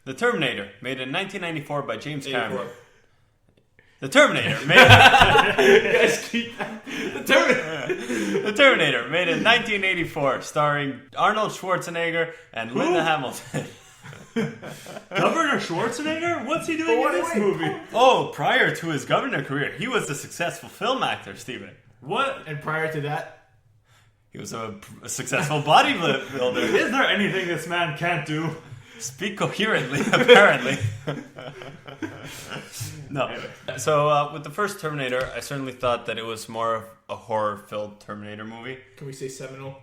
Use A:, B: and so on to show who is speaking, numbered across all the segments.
A: The Terminator, made in 1994 by James Cameron.
B: 84.
A: The Terminator, made The Terminator, made in 1984, starring Arnold Schwarzenegger and Linda Hamilton.
B: Governor Schwarzenegger? What's he doing in this movie?
A: Oh, prior to his governor career, he was a successful film actor, Steven.
B: What?
C: And prior to that,
A: He was a successful bodybuilder.
B: Is there anything this man can't do?
A: Speak coherently, apparently. No.
B: Anyway.
A: So, with the first Terminator, I certainly thought that it was more of a horror-filled Terminator movie.
C: can we say seminal?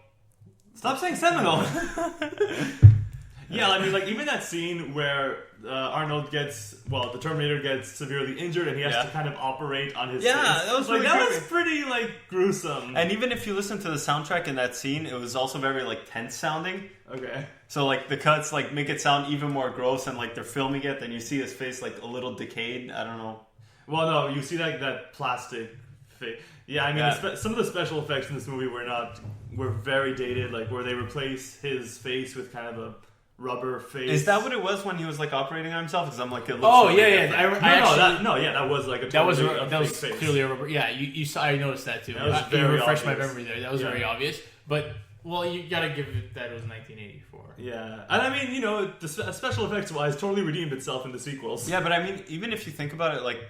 B: Stop saying seminal. Yeah, I mean, like, even that scene where the Terminator gets severely injured and he has to kind of operate on his face.
A: That was really
B: that
A: creepy.
B: was pretty, like, gruesome.
A: And even if you listen to the soundtrack in that scene, it was also very, like, tense sounding.
B: Okay.
A: So, like, the cuts, like, make it sound even more gross, and, like, they're filming it, then you see his face, like, a little decayed. I don't know.
B: Well, no, you see that plastic face. Yeah, I mean, some of the special effects in this movie were very dated, like, where they replace his face with kind of a rubber face.
A: Is that what it was when he was, like, operating on himself? Because I'm like, it looks
C: Oh,
A: really
C: yeah.
A: different.
B: That was like a
C: That was
B: totally fake face.
C: clearly a rubber. Yeah, you saw. I noticed that too.
B: That was
C: You
B: very
C: refreshed my
B: obvious.
C: memory there. That was very obvious. But well, you gotta give it that it was 1984.
B: Yeah, and I mean, the special effects wise totally redeemed itself in the sequels.
A: Yeah, but I mean, even if you think about it, like,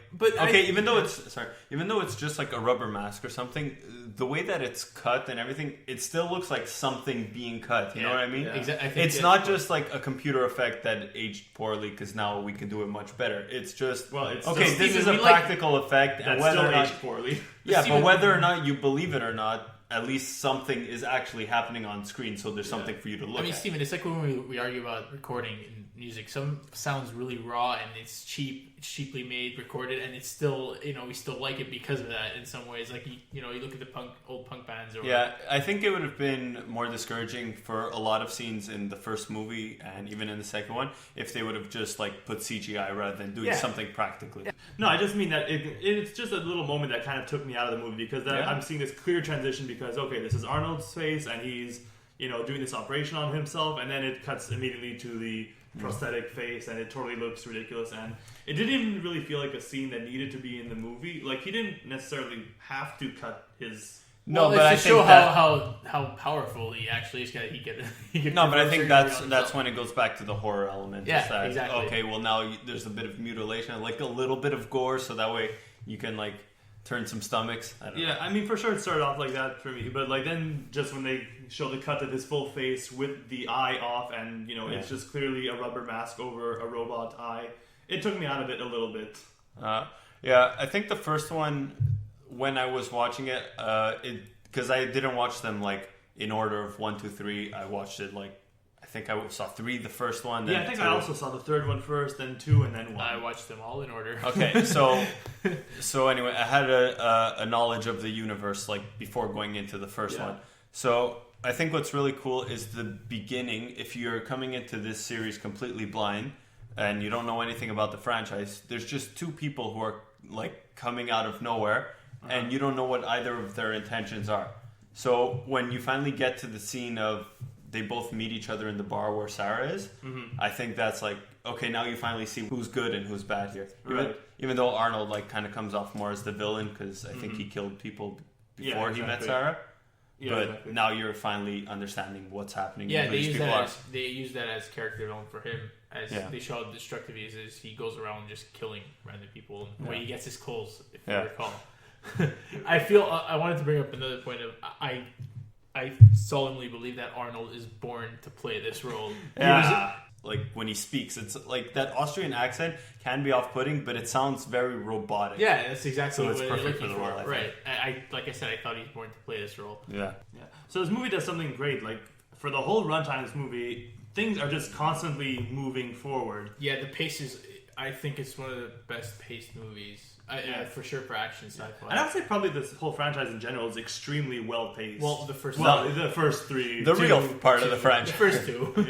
A: even though it's just like a rubber mask or something, the way that it's cut and everything, it still looks like something being cut. You know what I mean?
C: Yeah. Exactly.
A: It's not just like a computer effect that aged poorly because now we can do it much better. It's just this is a practical effect, and whether
B: still
A: or not
B: aged poorly.
A: Yeah, but whether or not you believe it or not, at least something is actually happening on screen, so there's something for you to look at.
C: I mean, Steven, it's like when we argue about recording in music. Some sounds really raw and it's cheaply made, recorded, and it's still, we still like it because of that in some ways. Like, you look at the old punk bands.
A: Yeah, I think it would have been more discouraging for a lot of scenes in the first movie and even in the second one if they would have just, like, put CGI rather than doing something practically.
B: Yeah. No, I just mean that it's just a little moment that kind of took me out of the movie because I'm seeing this clear transition because, okay, this is Arnold's face and he's, doing this operation on himself, and then it cuts immediately to the prosthetic face and it totally looks ridiculous, and it didn't even really feel like a scene that needed to be in the movie. Like, he didn't necessarily have to cut his...
A: No, but
C: I
A: think
C: show how powerful he actually is. He could
A: no, but I think that's when it goes back to the horror element.
C: Yeah,
A: that,
C: exactly.
A: Okay, well now there's a bit of mutilation, like a little bit of gore, so that way you can, like, turn some stomachs. I don't know.
B: I mean, for sure it started off like that for me, but, like, then just when they show the cut of his full face with the eye off and, it's just clearly a rubber mask over a robot eye, it took me out of it a little bit.
A: I think the first one, when I was watching it, because I didn't watch them, like, in order of 1, 2, 3, I watched it, like, I think I saw 3 the first one. Then
B: I think
A: 2.
B: I also saw the third one first, then 2, and then 1.
C: I watched them all in order.
A: Okay, so anyway, I had a knowledge of the universe, like, before going into the first one. So I think what's really cool is the beginning. If you're coming into this series completely blind and you don't know anything about the franchise, there's just 2 people who are, like, coming out of nowhere, and you don't know what either of their intentions are. So when you finally get to the scene of they both meet each other in the bar where Sarah is, I think that's like, okay, now you finally see who's good and who's bad here. Even though Arnold, like, kind of comes off more as the villain because I think he killed people before he met Sarah. But now you're finally understanding what's happening.
C: Yeah, they use that as character development for him. As they show how destructive he is he goes around just killing random people where he gets his calls, if you recall. I wanted to bring up another point of I solemnly believe that Arnold is born to play this role.
A: Yeah. Like, when he speaks, it's like that Austrian accent can be off-putting, but it sounds very robotic.
C: Yeah, that's exactly what
A: it's
C: you're
A: perfect
C: looking
A: for the role.
C: Right. Like I said, I thought he's born to play this role.
A: Yeah.
B: So this movie does something great. Like, for the whole runtime of this movie, things are just constantly moving forward.
C: Yeah, the pace is... I think it's one of the best paced movies. For sure, for action sci-fi.
B: And I would say probably this whole franchise in general is extremely well paced.
C: Well, the first
B: 3.
A: The real part of the franchise.
C: The first 2.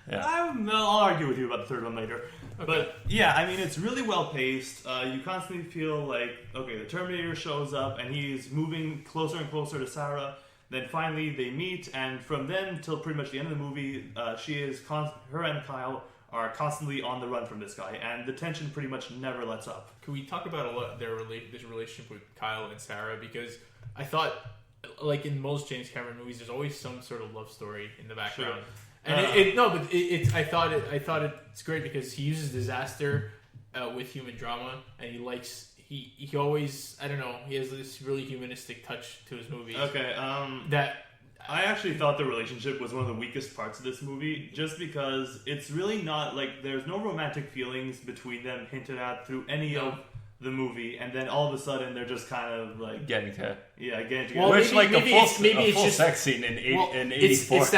B: Yeah. I'll argue with you about the third one later. Okay. But yeah, I mean, it's really well paced. You constantly feel like, okay, the Terminator shows up and he's moving closer and closer to Sarah. Then finally they meet, and from then till pretty much the end of the movie, her and Kyle are constantly on the run from this guy, and the tension pretty much never lets up.
C: Can we talk about this relationship with Kyle and Sarah? Because I thought, like in most James Cameron movies, there's always some sort of love story in the background. Sure. And I thought it's great because he uses disaster with human drama, and he always, I don't know, he has this really humanistic touch to his movies.
B: Okay, I actually thought the relationship was one of the weakest parts of this movie, just because it's really not, like, there's no romantic feelings between them hinted at through any of the movie, and then all of a sudden they're just kind of like
A: getting together.
B: Yeah, getting
A: together. Well, which like a full sex scene in 84.
C: It's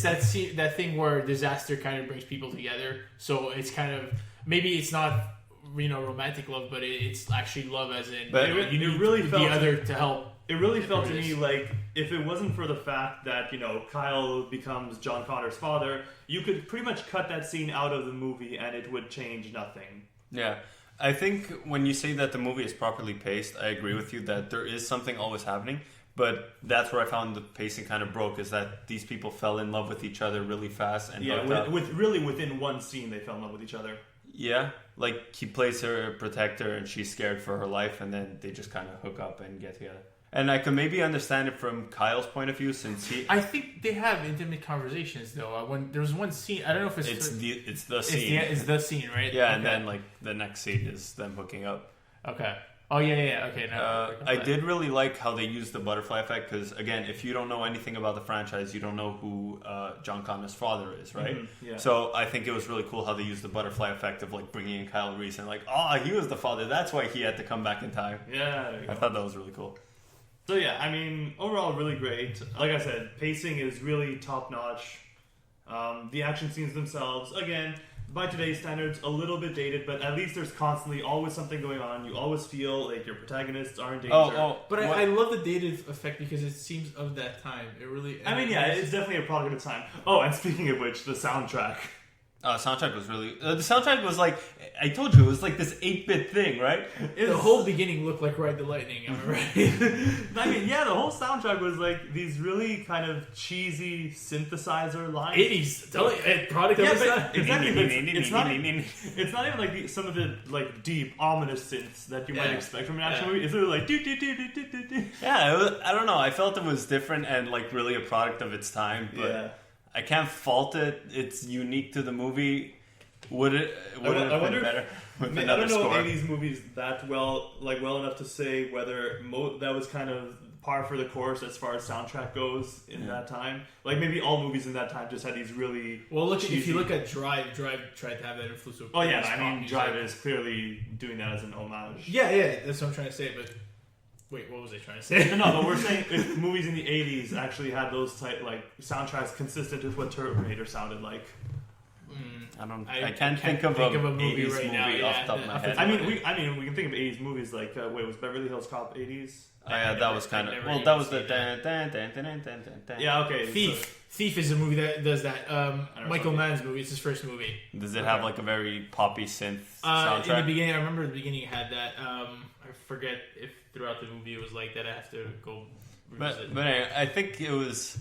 C: that scene, that thing where disaster kind of brings people together. So it's kind of, maybe it's not, romantic love, but it's actually love as in,
B: but
C: you really felt the other to help.
B: It really felt to me like if it wasn't for the fact that, Kyle becomes John Connor's father, you could pretty much cut that scene out of the movie and it would change nothing.
A: Yeah. I think when you say that the movie is properly paced, I agree with you that there is something always happening, but that's where I found the pacing kind of broke, is that these people fell in love with each other really fast. And
B: within one scene they fell in love with each other.
A: Yeah, like he plays her protector and she's scared for her life, and then they just kind of hook up and get together. And I can maybe understand it from Kyle's point of view, since
C: I think they have intimate conversations though. When there was one scene, I don't know if
A: it's the scene.
C: It's the scene, right?
A: Yeah, okay. And then like the next scene is them hooking up.
C: Okay. Oh yeah. Okay. No,
A: I did really like how they used the butterfly effect, because again, if you don't know anything about the franchise, you don't know who John Connor's father is, right?
B: Mm-hmm. Yeah.
A: So I think it was really cool how they used the butterfly effect of like bringing in Kyle Reese and like, he was the father. That's why he had to come back in time.
B: Yeah.
A: I thought that was really cool.
B: So yeah, I mean, overall really great. Like I said, pacing is really top notch. The action scenes themselves, again, by today's standards, a little bit dated, but at least there's constantly always something going on. You always feel like your protagonists are in danger.
C: But I love the dated effect because it seems of that time. It really.
B: I mean, yeah, it's definitely a product of time. Oh, and speaking of which, the soundtrack.
A: Soundtrack was really... the soundtrack was like... I told you, it was like this 8-bit thing, right?
C: The whole beginning looked like Ride the Lightning, am I right?
B: I mean, yeah, the whole soundtrack was like these really kind of cheesy synthesizer lines.
C: 80s. Product of
B: time. Exactly. It's not even like some of the like deep, ominous synths that you might expect from an action movie. It's really like...
A: Yeah, I don't know. I felt it was different and like really a product of its time, but... Yeah. I can't fault it. It's unique to the movie. Would it have been better with another
B: I don't know
A: score?
B: 80s movies that well enough to say whether that was kind of par for the course as far as soundtrack goes in that time. Like maybe all movies in that time just had these really cheesy...
C: If you look at Drive tried to have that influence.
B: Oh yeah, I mean Drive is clearly doing that as an homage.
C: Yeah, that's what I'm trying to say, but... Wait, what was I trying to say?
B: No, but we're saying if movies in the 80s actually had those type like soundtracks consistent with what Terminator sounded like.
A: I can't think of a movie right now off the top of my head.
B: I mean, we can think of 80s movies like was Beverly Hills Cop 80s?
A: Yeah, that was kind of that was the
B: Yeah, okay.
C: Thief is a movie that does that. Michael Mann's movie. It's his first movie.
A: Does it have like a very poppy synth soundtrack?
C: In the beginning, I remember in the beginning it had that. I forget if throughout the movie it was like that. I have to go revisit.
A: But anyway, I think it was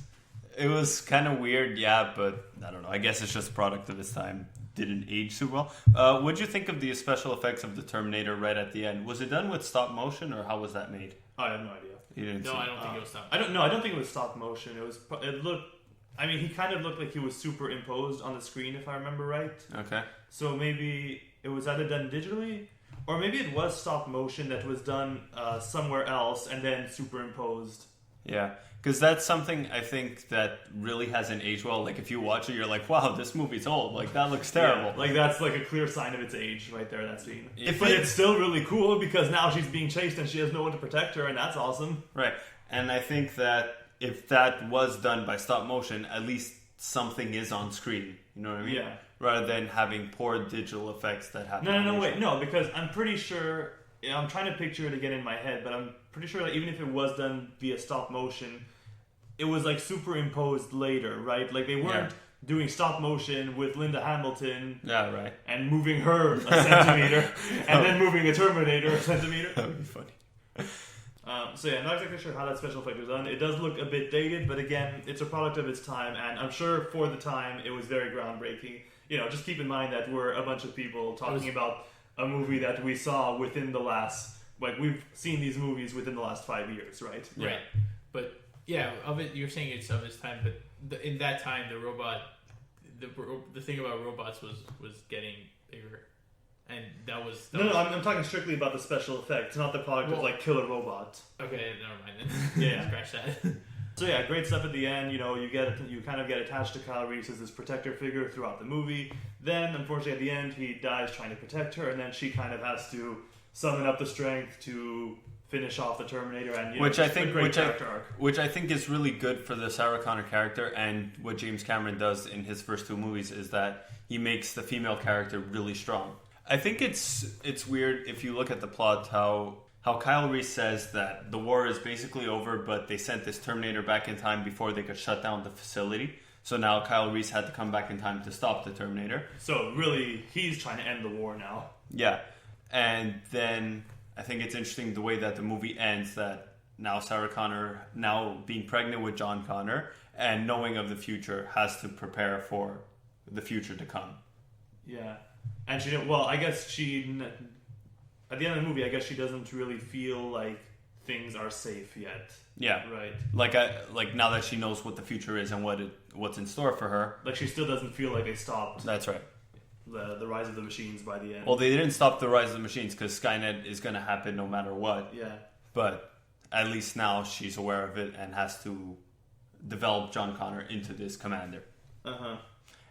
A: kind of weird, yeah, but I don't know. I guess it's just a product of its time. Didn't age super well. What'd you think of the special effects of the Terminator right at the end? Was it done with stop motion, or how was that made?
B: I have no idea.
A: You didn't see
C: I don't think it was stop.
B: I don't think it was stop motion. It looked. I mean, he kind of looked like he was superimposed on the screen, if I remember right.
A: Okay.
B: So maybe it was either done digitally, or maybe it was stop motion that was done somewhere else and then superimposed.
A: Yeah, because that's something I think that really hasn't aged well. Like, if you watch it, you're like, wow, this movie's old. Like, that looks terrible.
B: Yeah, like, that's like a clear sign of its age right there, that scene. But it's still really cool because now she's being chased and she has no one to protect her, and that's awesome.
A: Right. And I think that if that was done by stop motion, at least something is on screen. You know what I mean?
B: Yeah.
A: Rather than having poor digital effects that happen.
B: No, because I'm pretty sure... I'm trying to picture it again in my head, but I'm pretty sure that even if it was done via stop motion, it was like superimposed later, right? Like they weren't doing stop motion with Linda Hamilton,
A: right,
B: and moving her a centimeter, and then moving a Terminator a centimeter.
A: That would be funny.
B: So yeah, I'm not exactly sure how that special effect was done. It does look a bit dated, but again, it's a product of its time, and I'm sure for the time it was very groundbreaking. just keep in mind that we're a bunch of people talking about a movie that we saw within the last, we've seen these movies within the last 5 years, right?
C: Right. But yeah, you're saying it's of its time, but in that time, the robot, the thing about robots was getting bigger. And that was
B: I'm talking strictly about the special effects, not the product of killer robot.
C: Okay, never mind then.
B: Yeah,
C: scratch that.
B: So yeah, great stuff at the end. You kind of get attached to Kyle Reese as this protector figure throughout the movie. Then, unfortunately, at the end, he dies trying to protect her, and then she kind of has to summon up the strength to finish off the Terminator. And
A: which I think is really good for the Sarah Connor character, and what James Cameron does in his first two movies is that he makes the female character really strong. I think it's weird if you look at the plot how Kyle Reese says that the war is basically over, but they sent this Terminator back in time before they could shut down the facility. So now Kyle Reese had to come back in time to stop the Terminator.
B: So really, he's trying to end the war now.
A: Yeah. And then I think it's interesting the way that the movie ends, that now Sarah Connor, now being pregnant with John Connor and knowing of the future, has to prepare for the future to come.
B: Yeah. And she didn't, I guess at the end of the movie, I guess she doesn't really feel like things are safe yet.
A: Yeah.
B: Right.
A: Like now that she knows what the future is and what's in store for her.
B: Like she still doesn't feel like they stopped.
A: That's right.
B: The rise of the machines by the end.
A: Well, they didn't stop the rise of the machines because Skynet is going to happen no matter what.
B: Yeah.
A: But at least now she's aware of it and has to develop John Connor into this commander.
B: Uh-huh.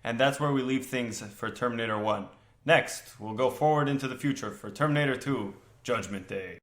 A: And that's where we leave things for Terminator 1. Next, we'll go forward into the future for Terminator 2, Judgment Day.